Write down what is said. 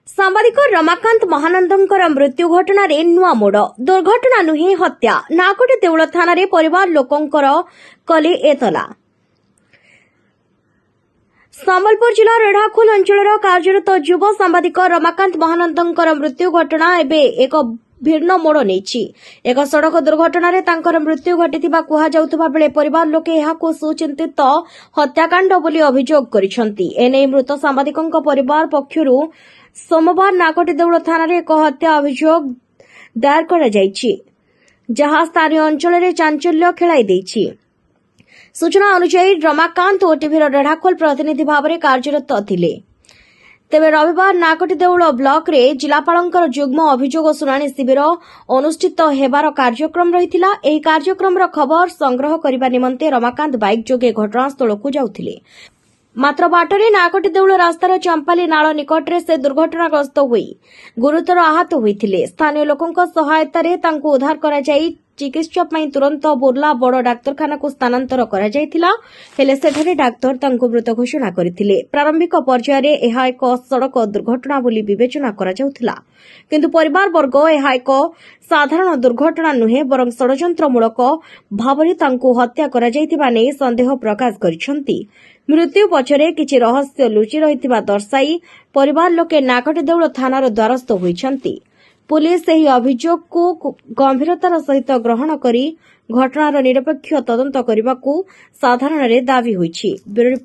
ସାମ୍ବାଦିକ ରମାକାନ୍ତ ମହାନନ୍ଦଙ୍କର ମୃତ୍ୟୁ ଘଟଣାରେ ନୂଆ ମୋଡ଼। ଦୁର୍ଘଟଣା ନୁହେଁ ହତ୍ୟା। ନାକଟି ଦେଉଳ ଥାନାରେ ପରିବାର ଲୋକଙ୍କର କଲେ ଏତଲା। ସମ୍ବଲପୁର ଜିଲ୍ଲା ରେଢାଖୋଲ ଅଞ୍ଚଳର କାର୍ଯ୍ୟରତ ଯୁବ ସାମ୍ବାଦିକ ରମାକାନ୍ତ ମହାନନ୍ଦଙ୍କର ମୃତ୍ୟୁ ଘଟଣା ଏବେ ଏକ ଭିନ୍ନ ମୋଡ଼ ନେଇଛି। ଏକ ସଡ଼କ ଦୁର୍ଘଟଣାରେ ତାଙ୍କର ମୃତ୍ୟୁ ଘଟିଥିବା କୁହାଯାଉଥିବା ବେଳେ ପରିବାର ଲୋକେ ଏହାକୁ ସୁଚିନ୍ତିତ ହତ୍ୟାକାଣ୍ଡ ବୋଲି ଅଭିଯୋଗ କରିଛନ୍ତି। ଏନେଇ ମୃତ ସାମ୍ବାଦିକଙ୍କ ପରିବାର ପକ୍ଷରୁ सोमवार नाकटी देउल थाना एक हत्या अभियोग दायर कराଯାଇଛି, जहां स्थानीय अंचल में चांचल्य खेलाई। सूचना अनुसार रमाकांत ओटीभीर रेढ़ाखोल प्रतिनिधि भाव में कार्यरत थिले। तेबे रविवार नाकटी देउल ब्लॉक रे जिलापालंकर जुग्म अभियोग शुणाणी शिविर अनुष्ठित हेबार कार्यक्रम रहिथिला। एही कार्यक्रम खबर संग्रह करने निमंते रमाकांत बाइक जोगे घटनास्थल को जाउथिले। मात्र बाटरे नाकटी देउल रास्तार चंपाली नाल निकटरे से दुर्घटनाग्रस्त हुई गुरुतर आहत होइथिले। स्थानीय लोकंक सहायतारे तांको उद्धार करा जाई चिकित्सा पई तुरंत बुर्ला बड़ डाक्तरखाना को स्थानांतर करा जायतिला। हेले सेठारे डाक्तर तांको मृत घोषणा करथिले। प्रारंभिक पर्याୟରେ ଏହା ଏକ सड़क दुर्घटना बोली विवेचना करा जाउथिला, किंतु परिवार वर्ग ଏହା ଏକ साधारण दुर्घटना नुहे बरं षडयंत्रमूलक भावरे तांको हत्या करा जायतिबा नै संदेह प्रकाश करिसंती। मृत्यु पछरे किछि रहस्य लुचि रहितिबा दर्शाई परिवार लोके नाकटी देउल थानार द्वारस्थ होइछंती। पुलिस ଏହି ଅଭିଯୋଗକୁ ଗମ୍ଭୀରତାର ସହିତ ଗ୍ରହଣ କରି ଘଟଣାର ନିରପେକ୍ଷ ତଦନ୍ତ କରିବାକୁ ସାଧାରଣରେ ଦାବି ହୋଇଛି।